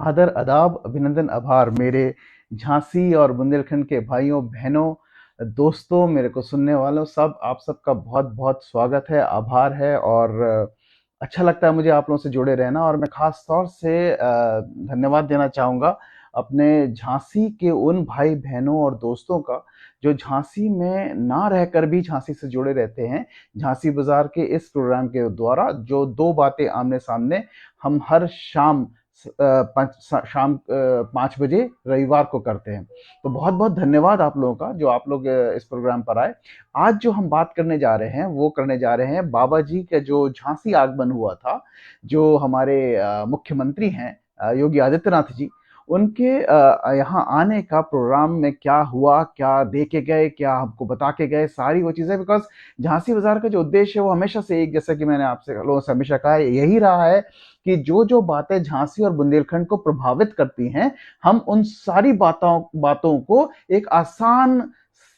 आदर, आदाब, अभिनंदन, आभार मेरे झांसी और बुंदेलखंड के भाइयों बहनों, दोस्तों, मेरे को सुनने वालों, सब आप सबका बहुत बहुत स्वागत है, आभार है। और अच्छा लगता है मुझे आप लोगों से जुड़े रहना। और मैं खास तौर से धन्यवाद देना चाहूँगा अपने झांसी के उन भाई बहनों और दोस्तों का जो झांसी में ना रहकर भी झांसी से जुड़े रहते हैं। झांसी बाजार के इस प्रोग्राम के द्वारा जो दो बातें आमने सामने हम हर शाम शाम 5 बजे रविवार को करते हैं। तो बहुत बहुत धन्यवाद आप लोगों का जो आप लोग इस प्रोग्राम पर आए। आज जो हम बात करने जा रहे हैं वो करने जा रहे हैं बाबा जी का जो झांसी आगमन हुआ था, जो हमारे मुख्यमंत्री हैं योगी आदित्यनाथ जी, उनके यहाँ आने का प्रोग्राम में क्या हुआ, क्या दे के गए, क्या हमको बता के गए, सारी वो चीज़ें। बिकॉज झांसी बाजार का जो उद्देश्य है वो हमेशा से एक, जैसा कि मैंने आपसे लोगों से हमेशा कहा है, यही रहा है कि जो जो बातें झांसी और बुंदेलखंड को प्रभावित करती हैं, हम उन सारी बातों बातों को एक आसान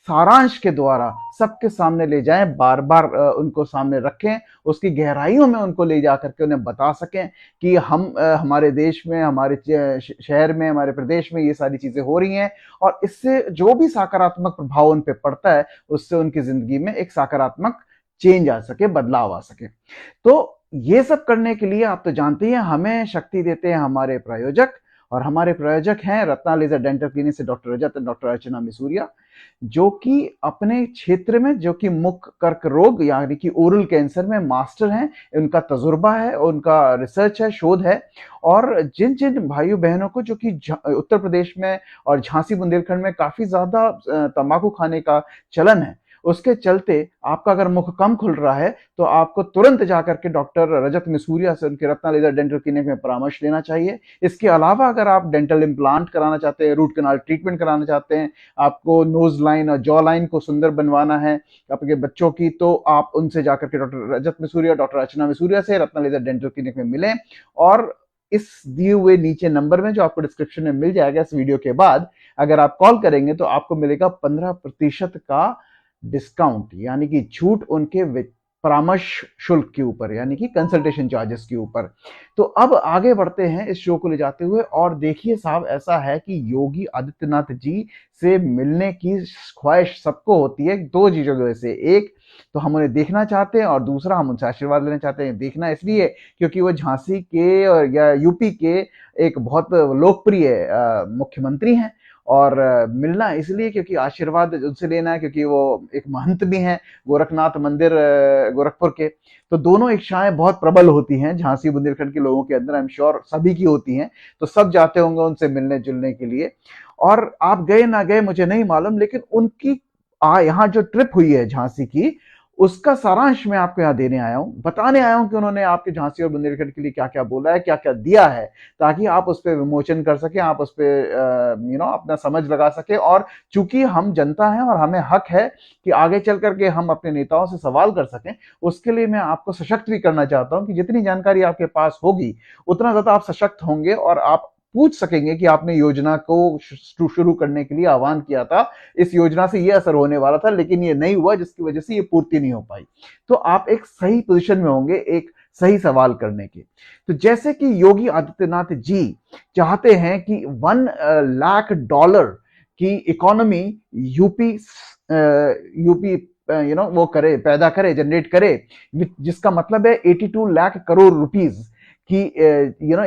सारांश के द्वारा सबके सामने ले जाएं, बार बार उनको सामने रखें, उसकी गहराइयों में उनको ले जा करके उन्हें बता सकें कि हम हमारे देश में, हमारे शहर में, हमारे प्रदेश में ये सारी चीजें हो रही हैं और इससे जो भी सकारात्मक प्रभाव उन पर पड़ता है उससे उनकी जिंदगी में एक सकारात्मक चेंज आ सके, बदलाव आ सके। तो ये सब करने के लिए आप तो जानते हैं हमें शक्ति देते हैं हमारे प्रायोजक, और हमारे प्रायोजक हैं रत्ना लेजर डेंटल क्लिनिक से डॉक्टर रजत और डॉक्टर अर्चना मिसूरिया, जो कि अपने क्षेत्र में, जो कि मुख कर्क रोग यानी कि ओरल कैंसर में मास्टर हैं। उनका तजुर्बा है, उनका रिसर्च है, शोध है। और जिन जिन भाइयों बहनों को जो कि उत्तर प्रदेश में और झांसी बुंदेलखंड में काफी ज्यादा तंबाकू खाने का चलन है, उसके चलते आपका अगर मुख कम खुल रहा है तो आपको तुरंत जाकर के डॉक्टर रजत मिसूरिया से उनके रत्ना लेजर डेंटल क्लिनिक में परामर्श लेना चाहिए। इसके अलावा अगर आप डेंटल इम्प्लांट कराना चाहते हैं, रूट कनाल ट्रीटमेंट कराना चाहते हैं, आपको नोज लाइन और जॉ लाइन को सुंदर बनवाना है आपके बच्चों की, तो आप उनसे जाकर के डॉक्टर रजत मिसूरिया, डॉक्टर अर्चना मिसूरिया से रत्ना लेजर डेंटल क्लिनिक में मिलें। और इस दिए हुए नीचे नंबर में जो आपको डिस्क्रिप्शन में मिल जाएगा इस वीडियो के बाद, अगर आप कॉल करेंगे तो आपको मिलेगा 15% का डिस्काउंट, यानी कि छूट उनके परामर्श शुल्क के ऊपर, यानी कि कंसल्टेशन चार्जेस के ऊपर। तो अब आगे बढ़ते हैं इस शो को ले जाते हुए। और देखिए साहब, ऐसा है कि योगी आदित्यनाथ जी से मिलने की ख्वाहिश सबको होती है दो चीजों की वजह से। एक तो हम उन्हें देखना चाहते हैं और दूसरा हम उनसे आशीर्वाद लेना चाहते हैं। देखना इसलिए क्योंकि वो झांसी के और या यूपी के एक बहुत लोकप्रिय मुख्यमंत्री हैं, और मिलना इसलिए क्योंकि आशीर्वाद उनसे लेना है, क्योंकि वो एक महंत भी हैं गोरखनाथ मंदिर गोरखपुर के। तो दोनों इच्छाएं बहुत प्रबल होती हैं झांसी बुंदेलखंड के लोगों के अंदर, आई एम श्योर सभी की होती हैं। तो सब जाते होंगे उनसे मिलने जुलने के लिए। और आप गए ना गए मुझे नहीं मालूम, लेकिन उनकी यहाँ जो ट्रिप हुई है झांसी की, उसका सारांश मैं आपको यहाँ देने आया हूँ, बताने आया हूँ कि उन्होंने आपके झांसी और बुंदेलखंड के लिए क्या क्या बोला है, क्या क्या दिया है, ताकि आप उस पर विमोचन कर सके, आप उस पर अपना समझ लगा सके। और चूंकि हम जनता हैं और हमें हक है कि आगे चल करके हम अपने नेताओं से सवाल कर सकें, उसके लिए मैं आपको सशक्त भी करना चाहता हूं कि जितनी जानकारी आपके पास होगी उतना ज्यादा आप सशक्त होंगे और आप पूछ सकेंगे कि आपने योजना को शुरू करने के लिए आह्वान किया था, इस योजना से ये असर होने वाला था लेकिन ये नहीं हुआ, जिसकी वजह से ये पूर्ति नहीं हो पाई। तो आप एक सही पोजीशन में होंगे एक सही सवाल करने के। तो जैसे कि योगी आदित्यनाथ जी चाहते हैं कि $1 लाख की इकोनॉमी यूपी यूपी वो करे, पैदा करे, जनरेट करे, जिसका मतलब है 82 लाख करोड़ रुपीस की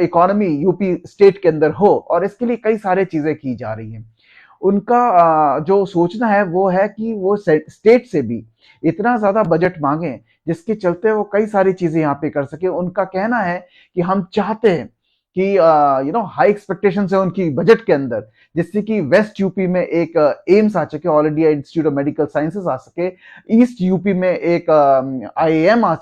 इकोनॉमी यूपी स्टेट के अंदर हो। और इसके लिए कई सारे चीजें की जा रही हैं। उनका जो सोचना है वो है कि वो स्टेट से भी इतना ज्यादा बजट मांगे जिसके चलते वो कई सारी चीजें यहाँ पे कर सके। उनका कहना है कि हम चाहते हैं कि हाई एक्सपेक्टेशन है उनकी बजट के अंदर, जिससे कि वेस्ट यूपी में एक एम्स आ सके, All India Institute of Medical Sciences आ सके, ईस्ट यूपी में एक आईआईएम आ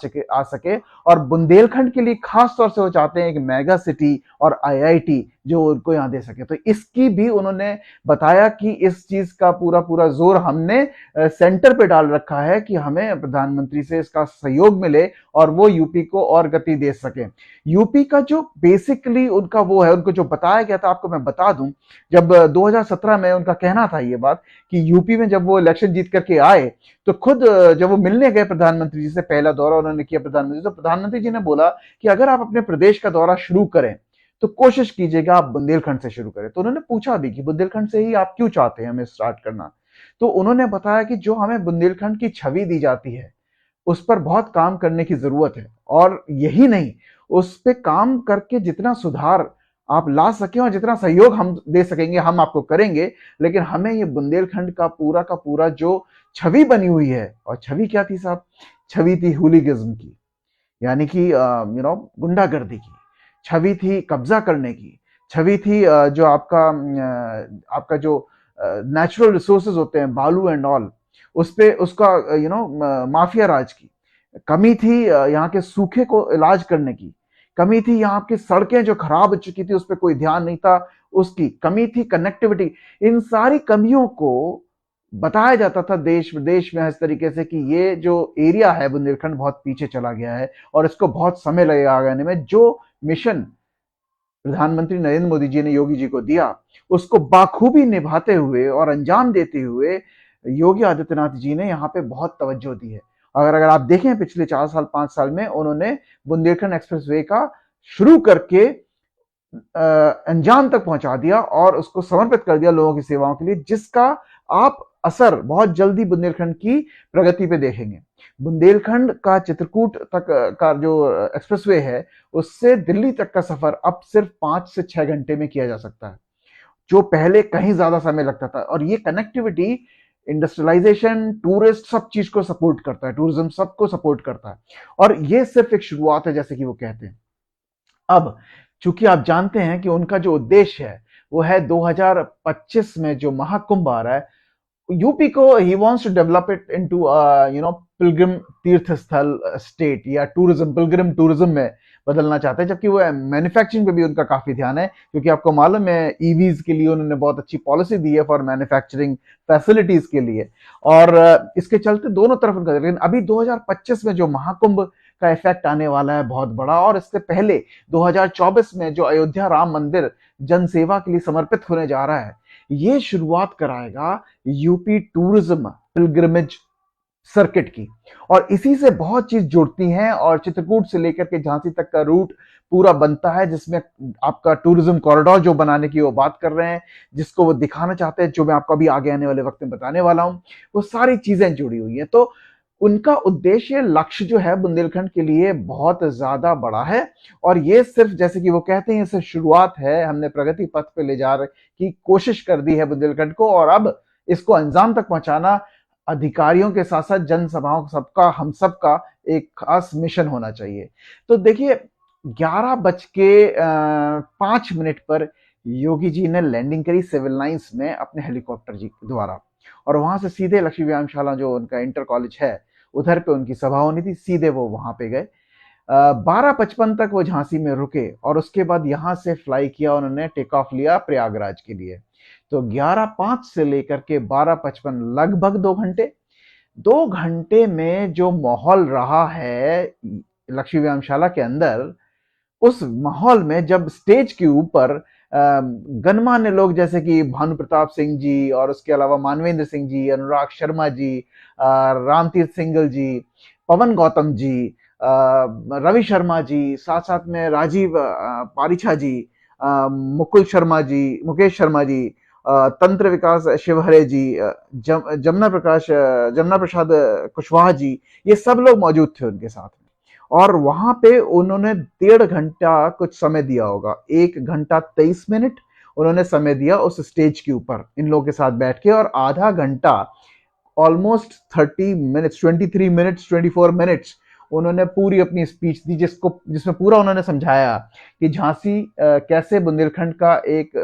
सके, और बुंदेलखंड के लिए खास तौर से वो चाहते हैं एक मेगा सिटी और आईआईटी जो उनको यहाँ दे सके। तो इसकी भी उन्होंने बताया कि इस चीज का पूरा पूरा जोर हमने सेंटर पे डाल रखा है कि हमें प्रधानमंत्री से इसका सहयोग मिले और वो यूपी को और गति दे सके। यूपी का जो बेसिकली उनका वो है, उनको जो बताया गया था, आपको मैं बता दूं, जब 2017 में उनका कहना था ये बात कि यूपी में जब वो इलेक्शन जीत करके आए तो खुद जब वो मिलने गए प्रधानमंत्री जी से, पहला दौरा उन्होंने किया प्रधानमंत्री, तो प्रधानमंत्री जी ने बोला कि अगर आप अपने प्रदेश का दौरा शुरू करें तो कोशिश कीजिएगा आप बुंदेलखंड से शुरू करें। तो उन्होंने पूछा भी कि बुंदेलखंड से ही आप क्यों चाहते हैं हमें स्टार्ट करना? तो उन्होंने बताया कि जो हमें बुंदेलखंड की छवि दी जाती है, उस पर बहुत काम करने की ज़रूरत है, और यही नहीं, उस पे काम करके जितना सुधार आप ला सकें और जितना सहयोग हम दे सकेंगे, हम आपको करेंगे। लेकिन हमें ये बुंदेलखंड का पूरा जो छवि बनी हुई है, और छवि क्या थी साहब? छवि थी हुलीगिज्म की, यानी कि गुंडागर्दी की। छवि थी कब्जा करने की। छवि थी जो आपका जो नेचुरल रिसोर्सेज होते हैं, बालू एंड ऑल, उस पे उसका माफिया राज की। कमी थी यहाँ के सूखे को इलाज करने की। कमी थी यहाँ की सड़कें जो खराब हो चुकी थी, उस पर कोई ध्यान नहीं था, उसकी कमी थी। कनेक्टिविटी, इन सारी कमियों को बताया जाता था देश विदेश में इस तरीके से कि ये जो एरिया है बुंदेलखंड बहुत पीछे चला गया है और इसको बहुत समय लगेगा आगे आने में। जो मिशन प्रधानमंत्री नरेंद्र मोदी जी ने योगी जी को दिया, उसको बाखूबी निभाते हुए और अंजाम देते हुए योगी आदित्यनाथ जी ने यहाँ पे बहुत तवज्जो दी है। अगर अगर आप देखें पिछले 4 साल 5 साल में उन्होंने बुंदेलखंड एक्सप्रेसवे का शुरू करके अंजाम तक पहुंचा दिया और उसको समर्पित कर दिया लोगों की सेवाओं के लिए, जिसका आप असर बहुत जल्दी बुंदेलखंड की प्रगति पे देखेंगे। बुंदेलखंड का चित्रकूट तक का जो एक्सप्रेसवे है, उससे दिल्ली तक का सफर अब सिर्फ 5 से 6 घंटे में किया जा सकता है, जो पहले कहीं ज्यादा समय लगता था। और ये कनेक्टिविटी इंडस्ट्रियलाइजेशन, टूरिस्ट, सब चीज को सपोर्ट करता है, टूरिज्म सबको सपोर्ट करता है। और ये सिर्फ एक शुरुआत है, जैसे कि वो कहते हैं। अब चूंकि आप जानते हैं कि उनका जो उद्देश्य है वो है 2025 में जो महाकुंभ आ रहा है, यूपी को ही wants to develop it into pilgrim तीर्थ स्थल स्टेट, या टूरिज्म, पिलग्रिम टूरिज्म में बदलना चाहते हैं। जबकि वो मैन्युफैक्चरिंग पे भी उनका काफी ध्यान है, क्योंकि आपको मालूम है ईवीज के लिए उन्होंने बहुत अच्छी पॉलिसी दी है फॉर मैन्युफैक्चरिंग फैसिलिटीज के लिए। और इसके चलते दोनों तरफ उनका, लेकिन अभी 2025 में जो महाकुंभ का इफेक्ट आने वाला है बहुत बड़ा, और इससे पहले 2024 में जो अयोध्या राम मंदिर जनसेवा के लिए समर्पित होने जा रहा है, ये शुरुआत कराएगा यूपी टूरिज्म पिलग्रिमेज सर्किट की। और इसी से बहुत चीज जुड़ती हैं, और चित्रकूट से लेकर के झांसी तक का रूट पूरा बनता है, जिसमें आपका टूरिज्म कॉरिडोर जो बनाने की वो बात कर रहे हैं, जिसको वो दिखाना चाहते हैं, जो मैं आपको अभी आगे आने वाले वक्त में बताने वाला हूं, वो सारी चीजें जुड़ी हुई हैं। तो उनका उद्देश्य, लक्ष्य जो है बुंदेलखंड के लिए बहुत ज्यादा बड़ा है। और ये सिर्फ, जैसे कि वो कहते हैं, ये सिर्फ शुरुआत है। हमने प्रगति पथ पे ले जा की कोशिश कर दी है बुंदेलखंड को, और अब इसको अंजाम तक पहुंचाना अधिकारियों के साथ साथ जनसभाओं सबका, हम सबका एक खास मिशन होना चाहिए। तो देखिए, 11:05 पर योगी जी ने लैंडिंग करी सिविल लाइंस में अपने हेलीकॉप्टर जी द्वारा, और वहां से सीधे लक्ष्मी व्यायामशाला जो उनका इंटर कॉलेज है, उधर पे उनकी सभा होनी थी, सीधे वो वहां पे गए। 12:55 तक वो झांसी में रुके, और उसके बाद यहां से फ्लाई किया उन्होंने, टेक ऑफ लिया प्रयागराज के लिए। तो 11:05 से लेकर के 12:55, लगभग 2 घंटे। 2 घंटे में जो माहौल रहा है लक्ष्मी व्यायामशाला के अंदर, उस माहौल में जब स्टेज के ऊपर गणमान्य लोग जैसे कि भानु प्रताप सिंह जी, और उसके अलावा मानवेंद्र सिंह जी, अनुराग शर्मा जी, रामतीर्थ सिंगल जी, पवन गौतम जी, रवि शर्मा जी, साथ साथ में राजीव पारिछा जी, मुकेश शर्मा जी, तंत्र विकास शिवहरे जी, जमुना प्रसाद कुशवाहा जी, ये सब लोग मौजूद थे उनके साथ में। और वहां पे उन्होंने 1.5 घंटा कुछ समय दिया होगा, 1 घंटा 23 मिनट उन्होंने समय दिया उस स्टेज के ऊपर इन लोगों के साथ बैठ के, और आधा घंटा, ऑलमोस्ट 30 मिनट्स, 23 मिनट्स, 24 मिनट्स उन्होंने पूरी अपनी स्पीच दी, जिसमें पूरा उन्होंने समझाया कि झांसी कैसे बुंदेलखंड का एक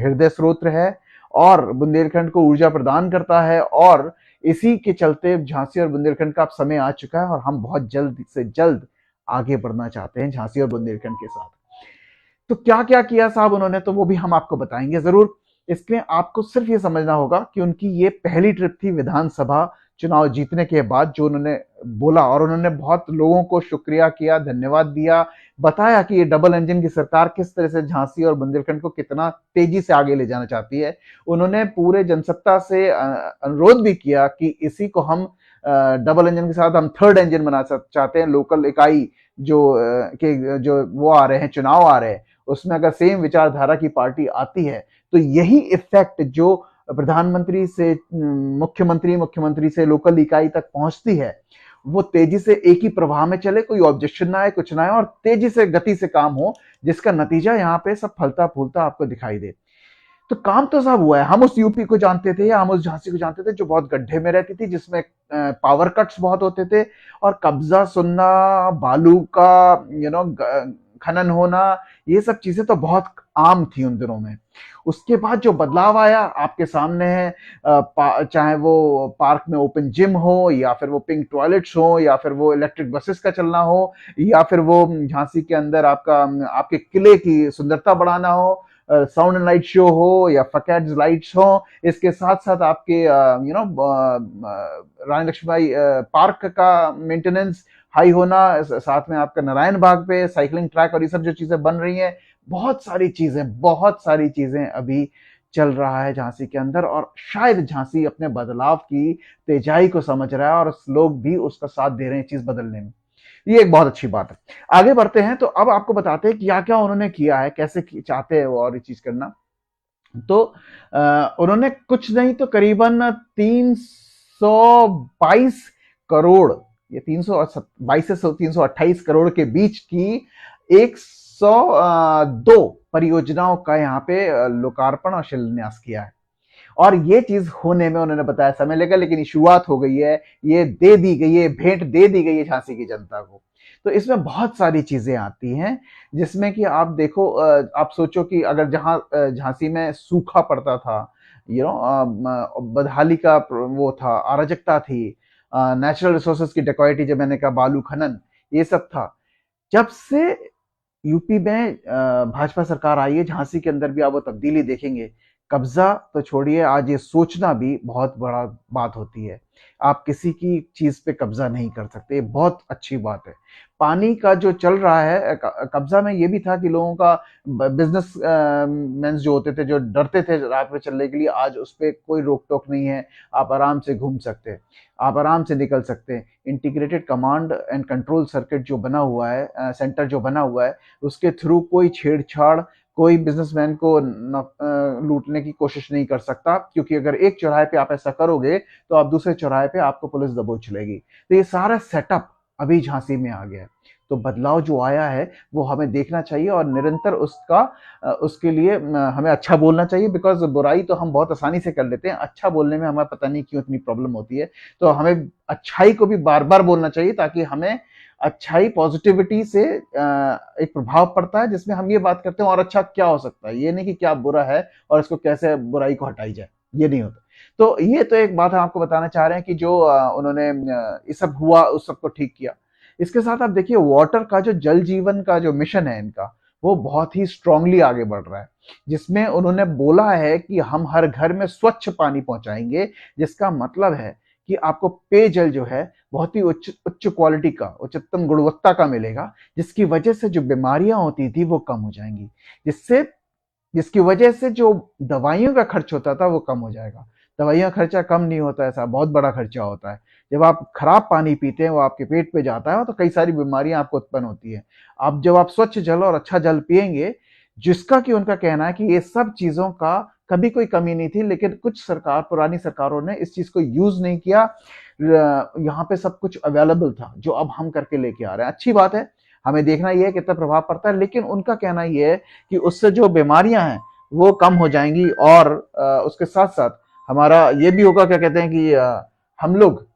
हृदय स्रोत है, और बुंदेलखंड को ऊर्जा प्रदान करता है, और इसी के चलते झांसी और बुंदेलखंड का अब समय आ चुका है, और हम बहुत जल्द से जल्द आगे बढ़ना चाहते हैं झांसी और बुंदेलखंड के साथ। तो क्या क्या किया साहब उन्होंने, तो वो भी हम आपको बताएंगे जरूर। इसमें आपको सिर्फ ये समझना होगा कि उनकी ये पहली ट्रिप थी विधानसभा चुनाव जीतने के बाद, जो उन्होंने बोला, और उन्होंने बहुत लोगों को शुक्रिया किया, धन्यवाद दिया, बताया कि ये डबल इंजन की सरकार किस तरह से झांसी और बुंदेलखंड को कितना तेजी से आगे ले जाना चाहती है। उन्होंने पूरे जनसत्ता से अनुरोध भी किया कि इसी को हम डबल इंजन के साथ हम थर्ड इंजन बना चाहते हैं। लोकल इकाई जो वो आ रहे हैं, चुनाव आ रहे हैं, उसमें अगर सेम विचारधारा की पार्टी आती है तो यही इफेक्ट जो प्रधानमंत्री से मुख्यमंत्री, मुख्यमंत्री से लोकल इकाई तक पहुंचती है, वो तेजी से एक ही प्रवाह में चले, कोई ऑब्जेक्शन ना आए, कुछ ना आए, और तेजी से गति से काम हो, जिसका नतीजा यहाँ पे सब फलता फूलता आपको दिखाई दे। तो काम तो सब हुआ है। हम उस यूपी को जानते थे, या हम उस झांसी को जानते थे जो बहुत गड्ढे में रहती थी, जिसमें पावर कट्स बहुत होते थे, और कब्जा सुनना, बालू का खनन होना, ये सब चीजें तो बहुत आम थी उन दिनों में। उसके बाद जो बदलाव आया आपके सामने है, चाहे वो पार्क में ओपन जिम हो, या फिर वो पिंक टॉयलेट्स हो, या फिर वो इलेक्ट्रिक बसेस का चलना हो, या फिर वो झांसी के अंदर आपके किले की सुंदरता बढ़ाना हो, साउंड एंड लाइट शो हो, या फकैड्स लाइट्स हो। इसके साथ साथ आपके रानी लक्ष्मीबाई पार्क का मेंटेनेंस हाई होना, साथ में आपका नारायण बाग पे साइकिलिंग ट्रैक, और ये सब जो चीजें बन रही हैं, बहुत सारी चीजें अभी चल रहा है झांसी के अंदर, और शायद झांसी अपने बदलाव की तेजाई को समझ रहा है, और लोग भी उसका साथ दे रहे हैं चीज बदलने में। ये एक बहुत अच्छी बात है। आगे बढ़ते हैं, तो अब आपको बताते हैं क्या क्या उन्होंने किया है, कैसे चाहते हैं वो और ये चीज करना। तो उन्होंने कुछ नहीं तो करीबन 322 करोड़, ये 322 से 328 करोड़ के बीच की 102 परियोजनाओं का यहाँ पे लोकार्पण और शिलान्यास किया है। और ये चीज होने में उन्होंने बताया समय लगेगा, लेकिन ये शुरुआत हो गई है, ये दे दी गई है, भेंट दे दी गई है झांसी की जनता को। तो इसमें बहुत सारी चीजें आती हैं, जिसमें कि आप देखो, आप सोचो कि अगर जहां झांसी में सूखा पड़ता था, बदहाली का वो था, अराजकता थी, नेचुरल रिसोर्सेज की डेकोइटी, जब मैंने कहा बालू खनन, ये सब था। जब से यूपी में भाजपा सरकार आई है, झांसी के अंदर भी आप वो तब्दीली देखेंगे। कब्जा तो छोड़िए, आज ये सोचना भी बहुत बड़ा बात होती है। आप किसी की चीज पे कब्जा नहीं कर सकते, ये बहुत अच्छी बात है। पानी का जो चल रहा है, कब्जा में ये भी था कि लोगों का बिजनेस मैन जो होते थे, जो डरते थे रात में चलने के लिए, आज उस पर कोई रोक टोक नहीं है। आप आराम से घूम सकते हैं, आप आराम से निकल सकते हैं। Integrated command and control circuit जो बना हुआ है, सेंटर जो बना हुआ है, उसके थ्रू कोई छेड़छाड़, कोई बिजनेसमैन को लूटने की कोशिश नहीं कर सकता, क्योंकि अगर एक चौराहे पे आप ऐसा करोगे तो आप दूसरे चौराहे पे आपको पुलिस दबोच लेगी। तो ये सारा सेटअप अभी झांसी में आ गया है। तो बदलाव जो आया है वो हमें देखना चाहिए, और निरंतर उसके लिए हमें अच्छा बोलना चाहिए, बिकॉज बुराई तो हम बहुत आसानी से कर लेते हैं, अच्छा बोलने में हमें पता नहीं क्यों इतनी प्रॉब्लम होती है। तो हमें अच्छाई को भी बार बार बोलना चाहिए, ताकि हमें अच्छाई, पॉजिटिविटी से एक प्रभाव पड़ता है, जिसमें हम ये बात करते हैं और अच्छा क्या हो सकता है, ये नहीं कि क्या बुरा है और इसको कैसे बुराई को हटाई जाए, ये नहीं होता। तो ये तो एक बात हम आपको बताना चाह रहे हैं कि जो उन्होंने ये सब हुआ, उस सबको ठीक किया। इसके साथ आप देखिए, वाटर का जो जल जीवन का जो मिशन है इनका, वो बहुत ही स्ट्रांगली आगे बढ़ रहा है, जिसमें उन्होंने बोला है कि हम हर घर में स्वच्छ पानी पहुंचाएंगे, जिसका मतलब है कि आपको पेयजल जो है बहुत ही उच्च उच्च क्वालिटी का, उच्चतम गुणवत्ता का मिलेगा, जिसकी वजह से जो बीमारियां होती थी वो कम हो जाएंगी, जिससे जिसकी वजह से जो दवाइयों का खर्च होता था वो कम हो जाएगा। दवाइयों का खर्चा कम नहीं होता है साहब, बहुत बड़ा खर्चा होता है। जब आप खराब पानी पीते हैं, वो आपके पेट पे जाता है, तो कई सारी बीमारियां आपको उत्पन्न होती है। अब जब आप स्वच्छ जल और अच्छा जल पिएंगे, जिसका कि उनका कहना है कि ये सब चीजों का कभी कोई कमी नहीं थी, लेकिन कुछ पुरानी सरकारों ने इस चीज को यूज नहीं किया। यहाँ पे सब कुछ अवेलेबल था, जो अब हम करके लेके आ रहे हैं। अच्छी बात है, हमें देखना यह है कितना प्रभाव पड़ता है, लेकिन उनका कहना यह है कि उससे जो बीमारियां हैं वो कम हो जाएंगी, और उसके साथ साथ हमारा ये भी होगा, क्या कहते हैं कि हम लोग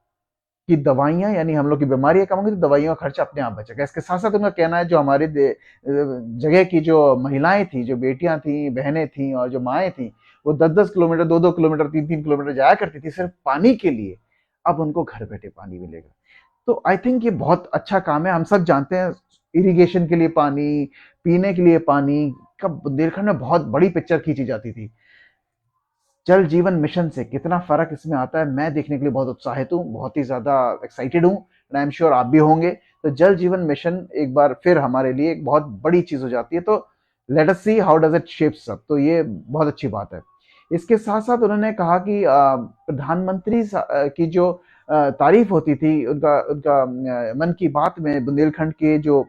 की दवाइयां, यानी हम लोग की बीमारियां कम होंगी, तो दवाइयों का खर्चा अपने आप बचेगा। इसके साथ साथ उनका कहना है, जो हमारे जगह की जो महिलाएं थी, जो बेटियां थी, बहनें थी, और जो माएँ थी, वो 10-10 किलोमीटर, 2-2 किलोमीटर, 3-3 किलोमीटर जाया करती थी सिर्फ पानी के लिए, अब उनको घर बैठे पानी मिलेगा। तो आई थिंक ये बहुत अच्छा काम है। हम सब जानते हैं, इरिगेशन के लिए पानी, पीने के लिए पानी का बुंदेलखंड में बहुत बड़ी पिक्चर खींची जाती थी। जल जीवन मिशन से कितना फर्क इसमें आता है, मैं देखने के लिए बहुत उत्साहित हूँ, बहुत ही ज्यादा एक्साइटेड हूँ, एंड आई एम श्योर आप भी होंगे। तो जल जीवन मिशन एक बार फिर हमारे लिए एक बहुत बड़ी चीज हो जाती है। तो let us see how does it shapes up. तो ये बहुत अच्छी बात है। इसके साथ साथ उन्होंने कहा कि प्रधानमंत्री की जो तारीफ होती थी, उनका उनका मन की बात में बुंदेलखंड के जो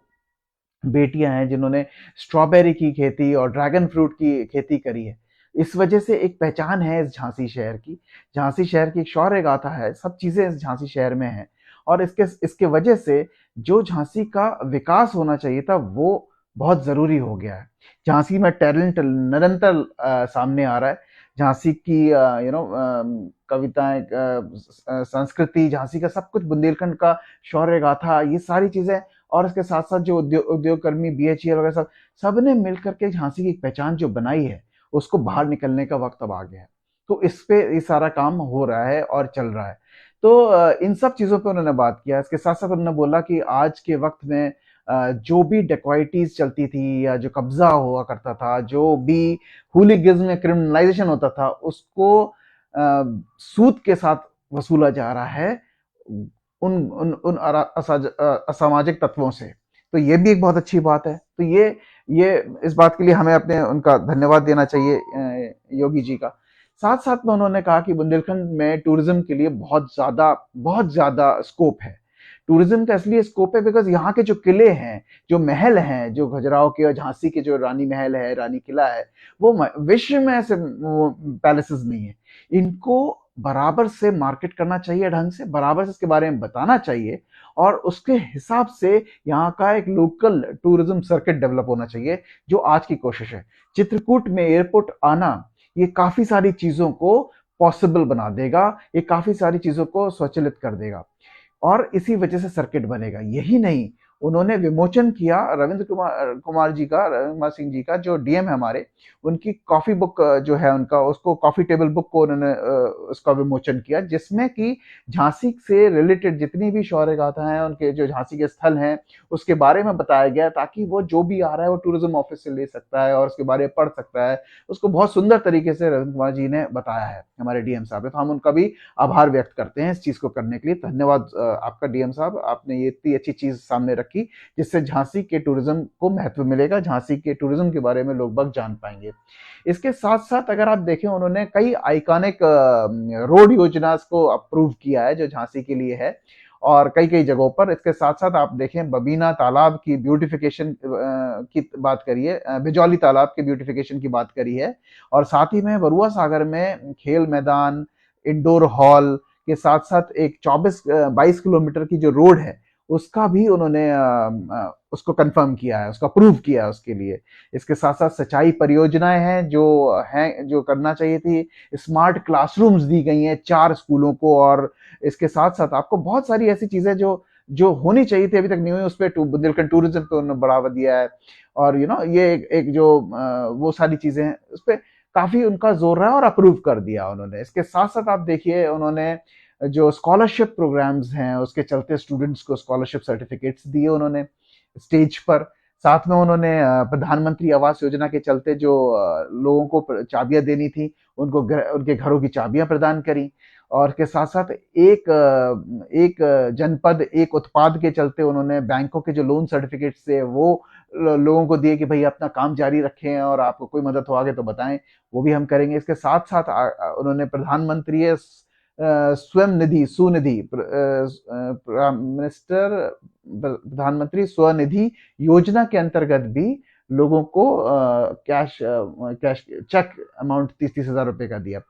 बेटियां हैं जिन्होंने स्ट्रॉबेरी की खेती और ड्रैगन फ्रूट की खेती करी है। इस वजह से एक पहचान है इस झांसी शहर की। झांसी शहर की एक शौर्य गाथा है, सब चीज़ें इस झांसी शहर में हैं और इसके इसके वजह से जो झांसी का विकास होना चाहिए था वो बहुत ज़रूरी हो गया है। झांसी में टैलेंट निरंतर सामने आ रहा है। झांसी की कविताएँ, संस्कृति, झांसी का सब कुछ, बुंदेलखंड का शौर्य गाथा, ये सारी चीज़ें और इसके साथ-साथ जो उद्योग कर्मी, बीएचईएल वगैरह सब सबने मिल कर के झांसी की एक पहचान जो बनाई है, उसको बाहर निकलने का वक़्त अब आ गया है। तो इस पे ये सारा काम हो रहा है और चल रहा है। तो इन सब चीज़ों पे उन्होंने बात किया। इसके साथ-साथ उन्होंने बोला कि आज के वक़्त में जो भी डकैतीज़ चलती थी या जो कब्ज़ा हुआ करता था, जो भी हूलिगन्स में क्रिमिनलाइज़ेशन होता था, उसको सूद के साथ वसूला जा रहा है उन उन उन असामाजिक तत्वों से। तो ये भी एक बहुत अच्छी बात है। तो ये इस बात के लिए हमें अपने उनका धन्यवाद देना चाहिए योगी जी का। साथ-साथ में उन्होंने कहा कि बुंदेलखंड में टूरिज़्म के लिए बहुत ज़्यादा स्कोप है। टूरिज़्म का इसलिए स्कोप है बिकॉज़ यहाँ के जो किले हैं, जो महल हैं, जो खजुराहो के और झांसी के जो रानी महल है, रानी किला है, वो विश्व में ऐसे वो पैलेसेस नहीं है। इनको बराबर से मार्केट करना चाहिए ढंग से, बराबर से इसके बारे में बताना चाहिए और उसके हिसाब से यहाँ का एक लोकल टूरिज्म सर्किट डेवलप होना चाहिए, जो आज की कोशिश है। चित्रकूट में एयरपोर्ट आना, ये काफ़ी सारी चीज़ों को पॉसिबल बना देगा, ये काफ़ी सारी चीज़ों को स्वचालित कर देगा और इसी वजह से सर्किट बनेगा। यही नहीं, उन्होंने विमोचन किया रविंद्र कुमार सिंह जी का, जो डीएम है हमारे, उनकी कॉफ़ी बुक जो है उनका, उसको कॉफ़ी टेबल बुक को उन्होंने उसका विमोचन किया, जिसमें कि झांसी से रिलेटेड जितनी भी शौर्य गाथा हैं, उनके जो झांसी के स्थल हैं, उसके बारे में बताया गया ताकि वो जो भी आ रहा है वो टूरिज्म ऑफिस से ले सकता है और उसके बारे में पढ़ सकता है। उसको बहुत सुंदर तरीके से रविंद्र कुमार जी ने बताया है, हमारे डीएम साहब ने। तो हम उनका भी आभार व्यक्त करते हैं इस चीज़ को करने के लिए। धन्यवाद आपका डीएम साहब, आपने ये इतनी अच्छी चीज़ सामने रखी जिससे झांसी के टूरिज्म को महत्व मिलेगा, झांसी के टूरिज्म के बारे में लोग बाग जान पाएंगे। इसके साथ साथ अगर आप देखें, उन्होंने कई आइकॉनिक रोड योजना को अप्रूव किया है जो झांसी के लिए है और कई कई जगहों पर। इसके साथ साथ आप देखें, बबीना तालाब की ब्यूटिफिकेशन की बात करिए, बिजौली तालाब के ब्यूटिफिकेशन की बात करी है और साथ ही में बरुआ सागर में खेल मैदान, इंडोर हॉल के साथ साथ एक 22 किलोमीटर की जो रोड है उसका भी उन्होंने उसको कंफर्म किया है, उसको अप्रूव किया है उसके लिए। इसके साथ साथ सिंचाई परियोजनाएं हैं जो करना चाहिए थी। स्मार्ट क्लासरूम्स दी गई हैं 4 स्कूलों को और इसके साथ साथ आपको बहुत सारी ऐसी चीजें जो जो होनी चाहिए थी अभी तक नहीं हुई, उस पर बुंदेलखंड टूरिज्म पे उन्होंने बढ़ावा दिया है और ये एक जो वो सारी चीजें हैं उस पर काफी उनका जोर रहा है और अप्रूव कर दिया उन्होंने। इसके साथ साथ आप देखिए, उन्होंने जो स्कॉलरशिप प्रोग्राम्स हैं उसके चलते स्टूडेंट्स को स्कॉलरशिप सर्टिफिकेट्स दिए उन्होंने स्टेज पर। साथ में उन्होंने प्रधानमंत्री आवास योजना के चलते जो लोगों को चाबियां देनी थी, उनको उनके घरों की चाबियां प्रदान करी और के साथ साथ एक जनपद एक उत्पाद के चलते उन्होंने बैंकों के जो लोन सर्टिफिकेट्स थे वो लोगों को दिए कि भाई अपना काम जारी रखें और आपको कोई मदद हो आगे तो बताएं, वो भी हम करेंगे। इसके साथ साथ उन्होंने प्रधानमंत्री स्वयं निधि सुनिधि प्राइम मिनिस्टर प्रधानमंत्री स्वनिधि योजना के अंतर्गत भी लोगों को कैश चेक अमाउंट 30,000 रुपए का दिया।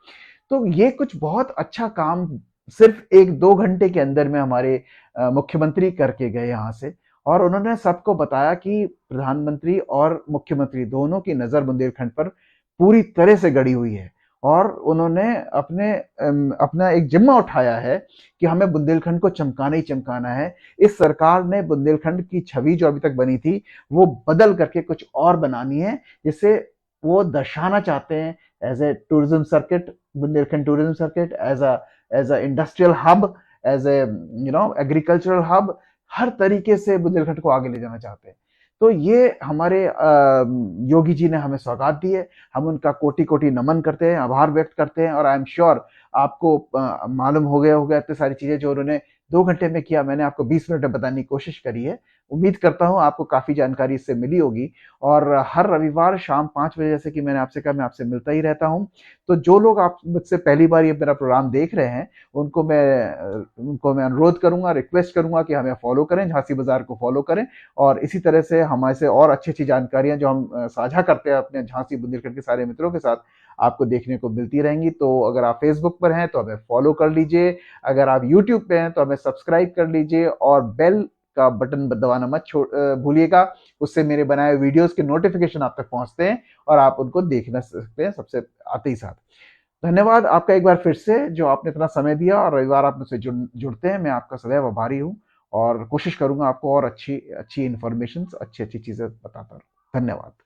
तो ये कुछ बहुत अच्छा काम सिर्फ 1-2 घंटे के अंदर में हमारे मुख्यमंत्री करके गए यहाँ से और उन्होंने सबको बताया कि प्रधानमंत्री और मुख्यमंत्री दोनों की नजर बुंदेलखंड पर पूरी तरह से गड़ी हुई है और उन्होंने अपना एक जिम्मा उठाया है कि हमें बुंदेलखंड को चमकाना ही चमकाना है। इस सरकार ने बुंदेलखंड की छवि जो अभी तक बनी थी वो बदल करके कुछ और बनानी है, जिससे वो दर्शाना चाहते हैं as a tourism circuit, Bundelkhand tourism circuit as a industrial hub, as a agricultural hub, हर तरीके से बुंदेलखंड को आगे ले जाना चाहते हैं। तो ये हमारे योगी जी ने हमें सौगात दी है, हम उनका कोटि कोटि नमन करते हैं, आभार व्यक्त करते हैं और आई एम श्योर आपको मालूम हो गया होगा इतनी सारी चीजें जो उन्होंने 2 घंटे में किया, मैंने आपको 20 मिनट में बताने की कोशिश करी है। उम्मीद करता हूँ आपको काफ़ी जानकारी इससे मिली होगी। और हर रविवार शाम 5 बजे, जैसे कि मैंने आपसे कहा, मैं आपसे मिलता ही रहता हूँ। तो जो लोग आप मुझसे पहली बार ये मेरा प्रोग्राम देख रहे हैं, उनको मैं अनुरोध करूँगा, रिक्वेस्ट करूँगा कि हमें फ़ॉलो करें, झांसी बाज़ार को फ़ॉलो करें। और इसी तरह से हमारे से और अच्छी-अच्छी जानकारियाँ जो हम साझा करते हैं अपने झांसी बुंदेलखंड के सारे मित्रों के साथ, आपको देखने को मिलती रहेंगी। तो अगर आप फ़ेसबुक पर हैं तो हमें फ़ॉलो कर लीजिए, अगर आप यूट्यूब पे हैं तो हमें सब्सक्राइब कर लीजिए और बेल का बटन दबाना मत भूलिएगा। उससे मेरे बनाए वीडियोज़ के नोटिफ़िकेशन आप तक पहुँचते हैं और आप उनको देख ना सकते हैं सबसे आते ही साथ। धन्यवाद आपका एक बार फिर से, जो आपने इतना समय दिया और रविवार आप मुझसे जुड़ते हैं। मैं आपका सदैव आभारी हूँ और कोशिश करूँगा आपको और अच्छी-अच्छी इन्फॉर्मेशंस, अच्छी-अच्छी चीज़ें बताता रहूँ। धन्यवाद।